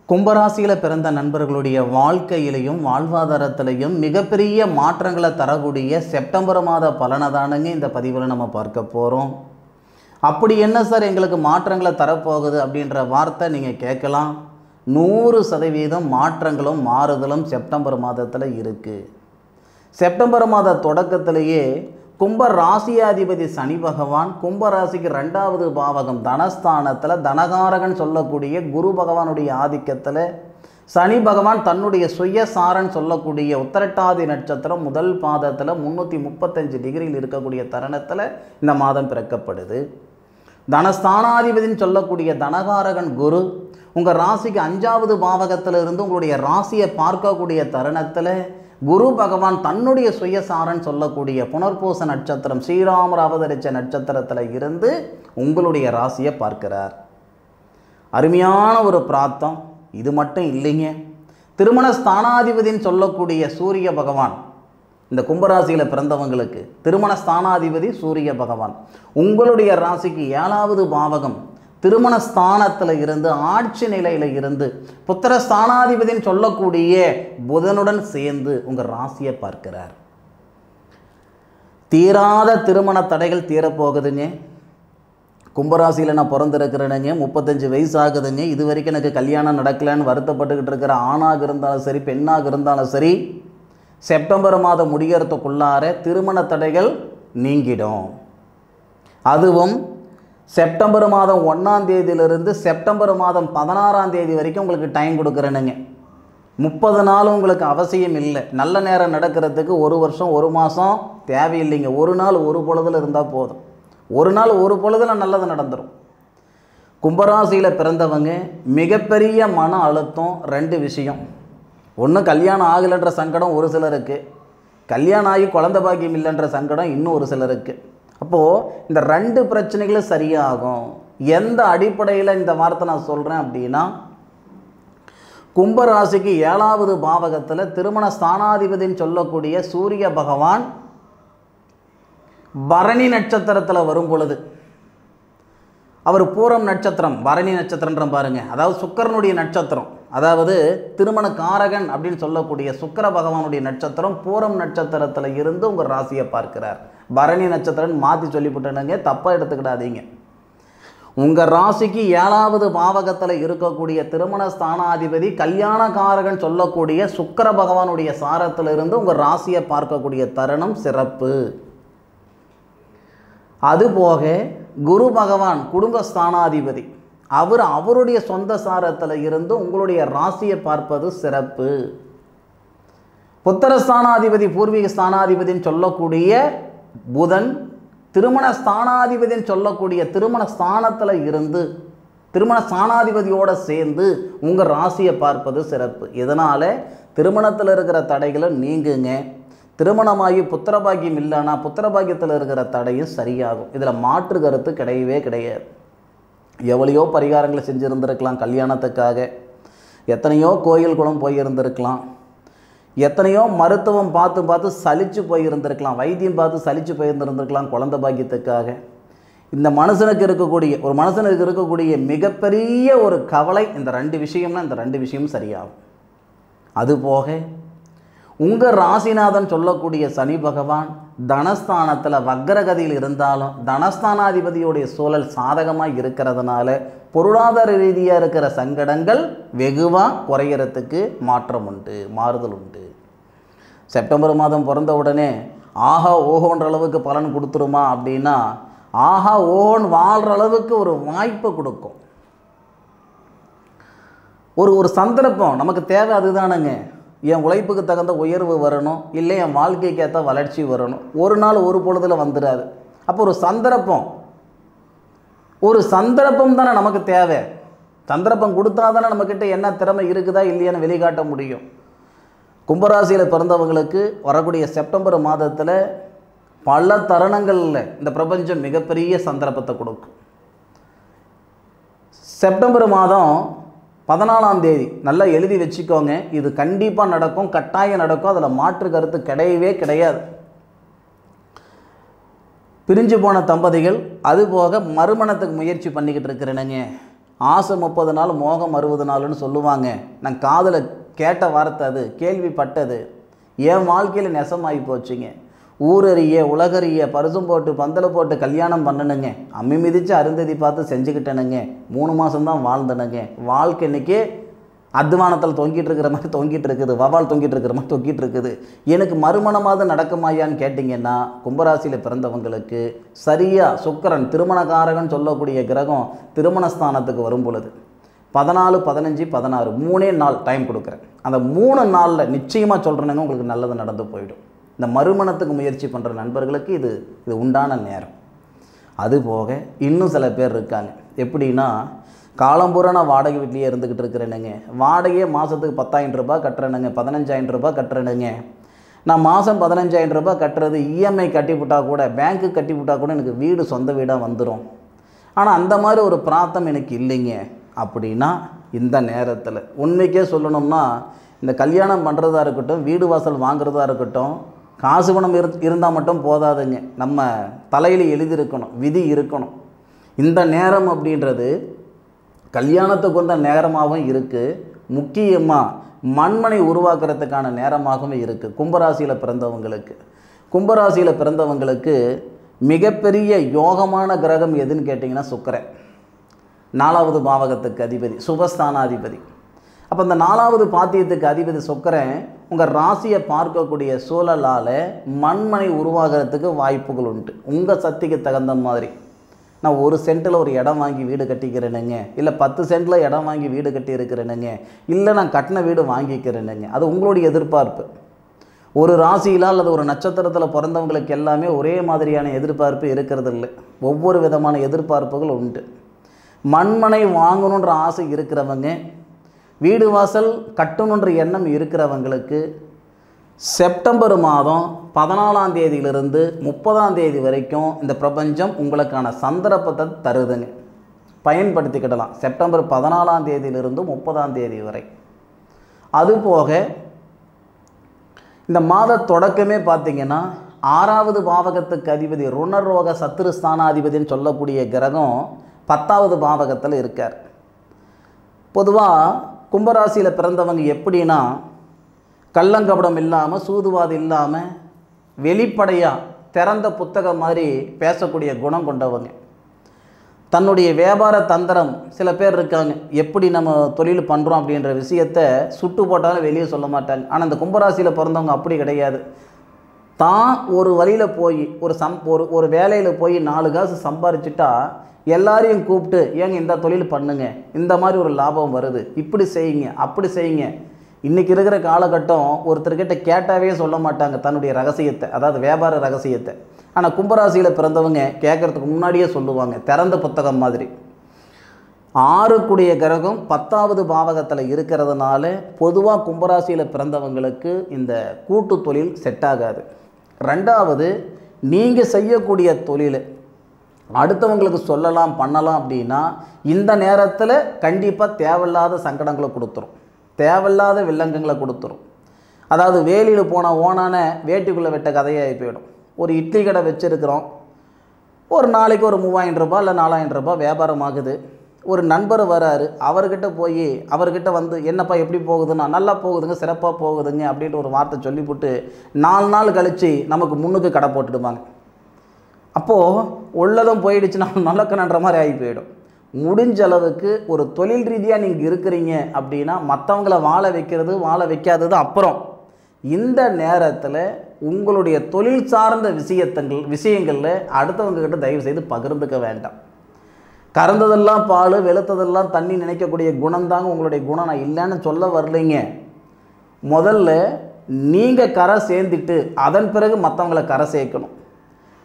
கும்பராசியில் பிறந்த நண்பர்களுடைய வாழ்க்கையிலையும் வாழ்வாதாரத்திலையும் மிகப்பெரிய மாற்றங்களை தரக்கூடிய செப்டம்பர் மாத பலனதானுங்க இந்த பதிவில் நம்ம பார்க்க போகிறோம். அப்படி என்ன சார் எங்களுக்கு மாற்றங்களை தரப்போகுது அப்படின்ற வார்த்தை நீங்கள் கேட்கலாம். 100% மாற்றங்களும் மாறுதலும் செப்டம்பர் மாதத்தில் இருக்குது. செப்டம்பர் மாத தொடக்கத்திலேயே கும்ப ராசியாதிபதி சனி பகவான் கும்பராசிக்கு 2வது பாவகம் தனஸ்தானத்தில் தனகாரகன் சொல்லக்கூடிய குரு பகவானுடைய ஆதிக்கத்தில் சனி பகவான் தன்னுடைய சுயசாரன் சொல்லக்கூடிய உத்திரட்டாதி நட்சத்திரம் முதல் பாதத்தில் 335 டிகிரியில் இருக்கக்கூடிய தருணத்தில் இந்த மாதம் பிறக்கப்படுது. தனஸ்தானாதிபதினு சொல்லக்கூடிய தனகாரகன் குரு உங்கள் ராசிக்கு 5வது பாவகத்திலிருந்து உங்களுடைய ராசியை பார்க்கக்கூடிய தருணத்தில் குரு பகவான் தன்னுடைய சுயசாரன் சொல்லக்கூடிய புனர்பூச நட்சத்திரம் ஸ்ரீராமர் அவதரித்த நட்சத்திரத்தில் இருந்து உங்களுடைய ராசியை பார்க்கிறார். அருமையான ஒரு பிரார்த்தம். இது மட்டும் இல்லைங்க, திருமண ஸ்தானாதிபதினு சொல்லக்கூடிய சூரிய பகவான் இந்த கும்பராசியில் பிறந்தவங்களுக்கு திருமண ஸ்தானாதிபதி சூரிய பகவான் உங்களுடைய ராசிக்கு 7வது பாவகம் திருமண ஸ்தானத்தில் இருந்து ஆட்சி நிலையில் இருந்து புத்திர ஸ்தானாதிபதினு சொல்லக்கூடிய புதனுடன் சேர்ந்து உங்கள் ராசியை பார்க்கிறார். தீராத திருமண தடைகள் தீரப்போகுதுங்க. கும்பராசியில் நான் பிறந்திருக்கிறேனுங்க, 35 வயசு ஆகுதுங்க, இது வரைக்கும் எனக்கு கல்யாணம் நடக்கலைன்னு வருத்தப்பட்டுக்கிட்டு இருக்கிற ஆணாக இருந்தாலும் சரி பெண்ணாக இருந்தாலும் சரி செப்டம்பர் மாதம் முடிகிறதுக்குள்ளார திருமண தடைகள் நீங்கிடும். அதுவும் செப்டம்பர் மாதம் 1ஆம் தேதியிலிருந்து செப்டம்பர் மாதம் 16ஆம் தேதி வரைக்கும் உங்களுக்கு டைம் கொடுக்குறேனுங்க. 30 நாள் உங்களுக்கு அவசியம் இல்லை. நல்ல நேரம் நடக்கிறதுக்கு 1 வருஷம் 1 மாதம் தேவையில்லைங்க. ஒரு நாள் ஒரு பொழுதில் இருந்தால் போதும். ஒரு நாள் ஒரு பொழுதில் நல்லது நடந்துடும். கும்பராசியில் பிறந்தவங்க மிகப்பெரிய மன அழுத்தம் 2 விஷயம். ஒன்று, கல்யாணம் ஆகலைன்ற சங்கடம் ஒரு சிலருக்கு, கல்யாணம் ஆகி குழந்தை பாக்கியம் இல்லைன்ற சங்கடம் இன்னும் ஒரு சிலருக்கு. அப்போது இந்த 2 பிரச்சனைகளும் சரியாகும். எந்த அடிப்படையில் இந்த வார்த்தை நான் சொல்கிறேன் அப்படின்னா, கும்பராசிக்கு 7வது பாவகத்தில் திருமண ஸ்தானாதிபதினு சொல்லக்கூடிய சூரிய பகவான் பரணி நட்சத்திரத்தில் வரும் பொழுது, அவர் பூரம் நட்சத்திரம் பரணி நட்சத்திரன்ற பாருங்க, அதாவது சுக்கிரனுடைய நட்சத்திரம், அதாவது திருமண காரகன் அப்படின்னு சொல்லக்கூடிய சுக்கிர பகவானுடைய நட்சத்திரம் பூரம் நட்சத்திரத்தில் இருந்து உங்கள் ராசியை பார்க்கிறார். பரணி நட்சத்திரம் மாற்றி சொல்லிவிட்டனுங்க, தப்பாக எடுத்துக்கிடாதீங்க. உங்கள் ராசிக்கு 7வது பாவகத்தில் இருக்கக்கூடிய திருமண ஸ்தானாதிபதி கல்யாணகாரகன் சொல்லக்கூடிய சுக்கிர பகவானுடைய சாரத்தில் இருந்து உங்கள் ராசியை பார்க்கக்கூடிய தருணம் சிறப்பு. அதுபோக குரு பகவான் குடும்பஸ்தானாதிபதி அவருடைய சொந்த சாரத்தில் இருந்து உங்களுடைய ராசியை பார்ப்பது சிறப்பு. புத்திரஸ்தானாதிபதி பூர்வீக ஸ்தானாதிபதினு சொல்லக்கூடிய புதன் திருமண ஸ்தானாதிபதினு சொல்லக்கூடிய திருமண ஸ்தானத்தில் இருந்து திருமண ஸ்தானாதிபதியோடு சேர்ந்து உங்கள் ராசியை பார்ப்பது சிறப்பு. இதனால் திருமணத்தில் இருக்கிற தடைகளை நீங்குங்க. திருமணமாகி புத்திரபாகியம் இல்லைன்னா புத்திரபாகியத்தில் இருக்கிற தடையும் சரியாகும். இதில் மாற்று கருத்து கிடையவே கிடையாது. எவ்வளையோ பரிகாரங்களை செஞ்சுருந்துருக்கலாம், கல்யாணத்துக்காக எத்தனையோ கோயில் குளம் போயிருந்திருக்கலாம், எத்தனையோ மருத்துவம் பார்த்து சலிச்சு போயிருந்திருக்கலாம், வைத்தியம் பார்த்து சலிச்சு போயிருந்திருந்திருக்கலாம் குழந்தை பாக்கியத்துக்காக. இந்த மனுஷனுக்கு இருக்கக்கூடிய மிகப்பெரிய ஒரு கவலை இந்த 2 விஷயம்னா இந்த 2 விஷயமும் சரியாகும். அதுபோக உங்கள் ராசிநாதன் சொல்லக்கூடிய சனி பகவான் தனஸ்தானத்தில் வக்ரகதியில் இருந்தாலும் தனஸ்தானாதிபதியுடைய சூழல் சாதகமாக இருக்கிறதுனால பொருளாதார ரீதியாக இருக்கிற சங்கடங்கள் வெகுவாக குறையிறதுக்கு மாறுதல் உண்டு. செப்டம்பர் மாதம் பிறந்த உடனே ஆஹா ஓஹோன்ற அளவுக்கு பலன் கொடுத்துருமா அப்படின்னா, ஆஹா ஓஹோன்னு வாழ்கிற அளவுக்கு ஒரு வாய்ப்பை கொடுக்கும். ஒரு சந்தர்ப்பம் நமக்கு தேவை. அதுதானுங்க, என் உழைப்புக்கு தகுந்த உயர்வு வரணும், இல்லை என் வாழ்க்கைக்கு ஏற்ற வளர்ச்சி வரணும். ஒரு நாள் ஒரு பொழுதில் வந்துடாது. அப்போ ஒரு சந்தர்ப்பம் தானே நமக்கு தேவை. சந்தர்ப்பம் கொடுத்தா தானே நம்மக்கிட்ட என்ன திறமை இருக்குதா இல்லையான்னு வெளிக்காட்ட முடியும். கும்பராசியில் பிறந்தவங்களுக்கு வரக்கூடிய செப்டம்பர் மாதத்தில் பல தருணங்களில் இந்த பிரபஞ்சம் மிகப்பெரிய சந்தர்ப்பத்தை கொடுக்கும். செப்டம்பர் மாதம் 14ஆம் தேதி நல்லா எழுதி வச்சுக்கோங்க. இது கண்டிப்பாக நடக்கும், கட்டாயம் நடக்கும். அதில் மாற்று கருத்து கிடையவே கிடையாது. பிரிஞ்சு போன தம்பதிகள் அதுபோக மறுமணத்துக்கு முயற்சி பண்ணிக்கிட்டு இருக்கிறேனுங்க, ஆசை 30 நாள் மோகம் 60 நாள்னு சொல்லுவாங்க. நான் காதில் கேட்ட வார்த்தை அது, கேள்விப்பட்டது. என் வாழ்க்கையில் நெசமாகி போச்சுங்க. ஊரறிய உலகறிய பரிசும் போட்டு பந்தலை போட்டு கல்யாணம் பண்ணணுங்க. அம்மி மிதித்து அருந்ததி பார்த்து செஞ்சுக்கிட்டேனுங்க. 3 மாதம்தான் வாழ்ந்தனுங்க. வாழ்க்கை இன்றைக்கி அத்வானத்தில் தொங்கிட்டு இருக்கிற மாதிரி தொங்கிட்டு இருக்குது, வவால் தொங்கிட்டு இருக்கிற மாதிரி தொங்கிட்டு இருக்குது. எனக்கு மறுமணமாவது நடக்குமாயான்னு கேட்டிங்கன்னா, கும்பராசியில் பிறந்தவங்களுக்கு சரியாக சுக்கிரன் திருமணக்காரகன் சொல்லக்கூடிய கிரகம் திருமணஸ்தானத்துக்கு வரும் பொழுது 14, 15, 16 3 நாள் டைம் கொடுக்குறேன். அந்த 3 நாளில் நிச்சயமாக சொல்கிறேனுங்க, உங்களுக்கு நல்லது நடந்து போயிடும். இந்த மறுமணத்துக்கு முயற்சி பண்ணுற நண்பர்களுக்கு இது உண்டான நேரம். அதுபோக இன்னும் சில பேர் இருக்காங்க. எப்படின்னா, காலம்பூரா நான் வாடகை வீட்லேயே இருந்துக்கிட்டு இருக்கிறேனுங்க. வாடகையே மாதத்துக்கு 10,000 ரூபாய் கட்டுறேனுங்க, 15,000 ரூபாய் கட்டுறேனுங்க. நான் மாதம் 15,000 ரூபாய் கட்டுறது இஎம்ஐ கட்டிவிட்டால் கூட, பேங்க்கு கட்டிவிட்டால் கூட எனக்கு வீடு சொந்த வீடாக வந்துடும். ஆனால் அந்த மாதிரி ஒரு பிரார்த்தம் எனக்கு இல்லைங்க. அப்படின்னா இந்த நேரத்தில் உண்மைக்கே சொல்லணும்னா, இந்த கல்யாணம் பண்ணுறதா இருக்கட்டும், வீடு வாசல் வாங்குறதா இருக்கட்டும், காசு பணம் இருந்தால் மட்டும் போதாதுங்க. நம்ம தலையில் எழுதியிருக்கணும், விதி இருக்கணும். இந்த நேரம் அப்படின்றது கல்யாணத்துக்கு வந்த நேரமாகவும் இருக்குது. முக்கியமாக மண்மனை உருவாக்குறதுக்கான நேரமாகவும் இருக்குது. கும்பராசியில் பிறந்தவங்களுக்கு மிகப்பெரிய யோகமான கிரகம் எதுன்னு கேட்டிங்கன்னா சுக்கிரன். 4வது பாவகத்துக்கு அதிபதி, சுபஸ்தானாதிபதி. அப்போ இந்த 4வது பாத்தியத்துக்கு அதிபதி சுக்கிரன் உங்கள் ராசியை பார்க்கக்கூடிய சூழலால் மண்மனை உருவாகிறதுக்கு வாய்ப்புகள் உண்டு. உங்கள் சக்திக்கு தகுந்த மாதிரி. நான் 1 சென்ட்டில் ஒரு இடம் வாங்கி வீடு கட்டிக்கிறேனுங்க, இல்லை 10 சென்ட்டில் இடம் வாங்கி வீடு கட்டி இருக்கிறேனுங்க, இல்லை நான் கட்டின வீடு வாங்கிக்கிறேனுங்க. அது உங்களுடைய எதிர்பார்ப்பு. ஒரு ராசியில் அல்லது ஒரு நட்சத்திரத்தில் பிறந்தவங்களுக்கு எல்லாமே ஒரே மாதிரியான எதிர்பார்ப்பு இருக்கிறது இல்லை. ஒவ்வொரு விதமான எதிர்பார்ப்புகள் உண்டு. மண்மனை வாங்கணுன்ற ஆசை இருக்கிறவங்க, வீடு வாசல் கட்டணுன்ற எண்ணம் இருக்கிறவங்களுக்கு செப்டம்பர் மாதம் 14ஆம் தேதியிலிருந்து 30ஆம் தேதி வரைக்கும் இந்த பிரபஞ்சம் உங்களுக்கான சந்தர்ப்பத்தை தருதுங்க. பயன்படுத்திக்கிடலாம். செப்டம்பர் 14ஆம் தேதியிலிருந்து 30ஆம் தேதி வரை. அதுபோக இந்த மாத தொடக்கமே பார்த்திங்கன்னா 6வது பாவகத்துக்கு அதிபதி ருணரோக சத்துருஸ்தானாதிபதினு சொல்லக்கூடிய கிரகம் 10வது பாவகத்தில் இருக்கார். பொதுவாக கும்பராசியில் பிறந்தவங்க எப்படின்னா, கள்ளங்கபடம் இல்லாமல், சூதுவாது இல்லாமல், வெளிப்படையாக திறந்த புத்தகம் மாதிரி பேசக்கூடிய குணம் கொண்டவங்க. தன்னுடைய வியாபார தந்திரம் சில பேர் இருக்காங்க. எப்படி நம்ம தொழில் பண்ணுறோம் அப்படின்ற விஷயத்தை சுட்டு போட்டாலும் வெளியே சொல்ல மாட்டாங்க. ஆனால் இந்த கும்பராசியில் பிறந்தவங்க அப்படி கிடையாது. தான் ஒரு வழியில் போய் ஒரு வேலையில் போய் 4 காசு சம்பாரிச்சிட்டா எல்லாரையும் கூப்பிட்டு, ஏங்க இந்த தொழில் பண்ணுங்க, இந்த மாதிரி ஒரு லாபம் வருது, இப்படி செய்யுங்க, அப்படி செய்யுங்க. இன்றைக்கி இருக்கிற காலகட்டம் ஒருத்தர்கிட்ட கேட்டாவே சொல்ல மாட்டாங்க தன்னுடைய ரகசியத்தை, அதாவது வியாபார ரகசியத்தை. ஆனால் கும்பராசியில் பிறந்தவங்க கேட்குறதுக்கு முன்னாடியே சொல்லுவாங்க, திறந்த புத்தகம் மாதிரி. 6க்குடைய கிரகம் 10வது பாவகத்தில் இருக்கிறதுனால பொதுவாக கும்பராசியில் பிறந்தவங்களுக்கு இந்த கூட்டு தொழில் செட் ஆகாது. 2வது, நீங்கள் செய்யக்கூடிய தொழில் அடுத்தவங்களுக்கு சொல்லலாம் பண்ணலாம் அப்படின்னா இந்த நேரத்தில் கண்டிப்பாக தேவையில்லாத சங்கடங்களை கொடுத்துரும், தேவையில்லாத வில்லங்கங்களை கொடுத்துரும். அதாவது வேலியில் போன ஓனான வேட்டிக்குள்ளே வெட்ட கதையாகி போயிடும். ஒரு இட்லி கடை வச்சுருக்கிறோம், ஒரு நாளைக்கு ஒரு 3000 ரூபாய் இல்லை 4000 ரூபாய் வியாபாரம் ஆகுது. ஒரு நண்பர் வராரு, அவர்கிட்ட வந்து என்னப்பா எப்படி போகுதுன்னா, நல்லா போகுதுங்க, சிறப்பாக போகுதுங்க அப்படின்ட்டு ஒரு வார்த்தை சொல்லிவிட்டு 4 நாள் கழித்து நமக்கு முன்னுக்கு கடை போட்டுடுவாங்க. அப்போது உள்ளதும் போயிடுச்சுன்னா நல்லக்கணுன்ற மாதிரி ஆகி போயிடும். முடிஞ்ச அளவுக்கு ஒரு தொழில் ரீதியாக நீங்கள் இருக்கிறீங்க அப்படின்னா மற்றவங்கள வாழ வைக்காதது அப்புறம். இந்த நேரத்தில் உங்களுடைய தொழில் சார்ந்த விஷயங்களில் அடுத்தவங்ககிட்ட தயவு செய்து பகிர்ந்துக்க வேண்டாம். கறந்ததெல்லாம் பால், வெளுத்ததெல்லாம் தண்ணி நினைக்கக்கூடிய குணம்தாங்க உங்களுடைய குணம். நான் இல்லைன்னு சொல்ல வரலைங்க. முதல்ல நீங்கள் கரை சேர்ந்துட்டு அதன் பிறகு மற்றவங்களை கரை சேர்க்கணும்.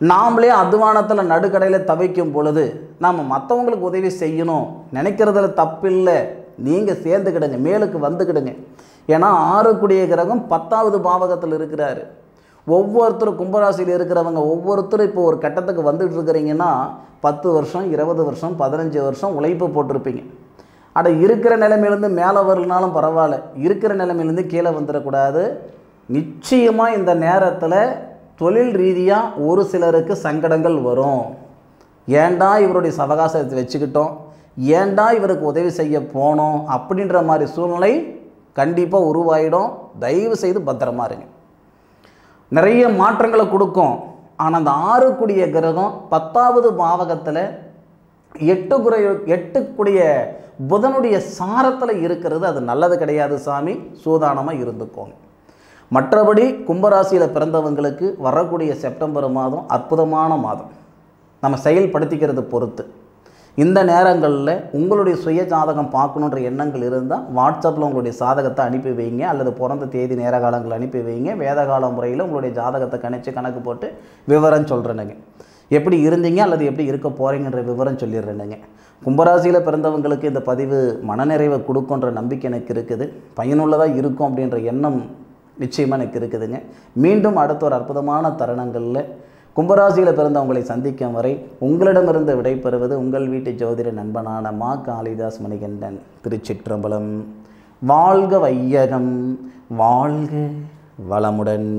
நாமளே அத்வானத்தில் நடுக்கடையில் தவிக்கும் பொழுது நாம் மற்றவங்களுக்கு உதவி செய்யணும் நினைக்கிறதுல தப்பில்லை. நீங்கள் சேர்ந்துக்கிடுங்க, மேலுக்கு வந்துக்கிடுங்க. ஏன்னா 6க்குடைய கிரகம் 10வது பாவகத்தில் இருக்கிறாரு. ஒவ்வொருத்தரும் கும்பராசியில் இருக்கிறவங்க ஒவ்வொருத்தரும் இப்போ ஒரு கட்டத்துக்கு வந்துட்டு இருக்கிறீங்கன்னா 10 வருஷம் 20 வருஷம் 15 வருஷம் உழைப்பு போட்டிருப்பீங்க. இருக்கிற நிலைமையிலேருந்து மேலே வரலனாலும் பரவாயில்ல, இருக்கிற நிலைமையிலேருந்து கீழே வந்துடக்கூடாது. நிச்சயமாக இந்த நேரத்தில் தொழில் ரீதியாக ஒரு சிலருக்கு சங்கடங்கள் வரும். ஏண்டா இவருடைய சவகாசத்தை வச்சுக்கிட்டோம், ஏன்டா இவருக்கு உதவி செய்ய போனோம் அப்படின்ற மாதிரி சூழ்நிலை கண்டிப்பாக உருவாயிடும். தயவு செய்து பத்திரமா இருங்க. நிறைய மாற்றங்களை கொடுக்கும். ஆனால் அந்த 6 கூடிய கிரகம் 10வது பாவகத்தில் 8 கூடிய புதனுடைய சாரத்தில் இருக்கிறது. அது நல்லது கிடையாது சாமி, சூதானமாக இருந்துக்கோங்க. மற்றபடி கும்பராசியில் பிறந்தவங்களுக்கு வரக்கூடிய செப்டம்பர் மாதம் அற்புதமான மாதம். நம்ம செயல்படுத்திக்கிறது பொறுத்து. இந்த நேரங்களில் உங்களுடைய சுய ஜாதகம் பார்க்கணுன்ற எண்ணங்கள் இருந்தால் வாட்ஸ்அப்பில் உங்களுடைய சாதகத்தை அனுப்பி வைங்க, அல்லது பிறந்த தேதி நேர காலங்கள் அனுப்பி வைங்க. வேதகால முறையில் உங்களுடைய ஜாதகத்தை கணக்கு போட்டு விவரம் சொல்கிறேனுங்க. எப்படி இருந்தீங்க அல்லது எப்படி இருக்க போகிறீங்கன்ற விவரம் சொல்லிடுறேனுங்க. கும்பராசியில் பிறந்தவங்களுக்கு இந்த பதிவு மனநிறைவை கொடுக்குன்ற நம்பிக்கை எனக்கு இருக்குது. பயனுள்ளதாக இருக்கும் அப்படின்ற எண்ணம் நிச்சயமாக எனக்கு இருக்குதுங்க. மீண்டும் அடுத்த ஒரு அற்புதமான தருணங்களில் கும்பராசியில் பிறந்தவங்களை சந்திக்கும் வரை உங்களிடமிருந்து விடைபெறுவது உங்கள் வீட்டு ஜோதிட நண்பனான மா. காளிதாஸ் மணிகண்டன். திருச்சிற்றம்பலம். வாழ்க வையகம், வாழ்க வளமுடன்.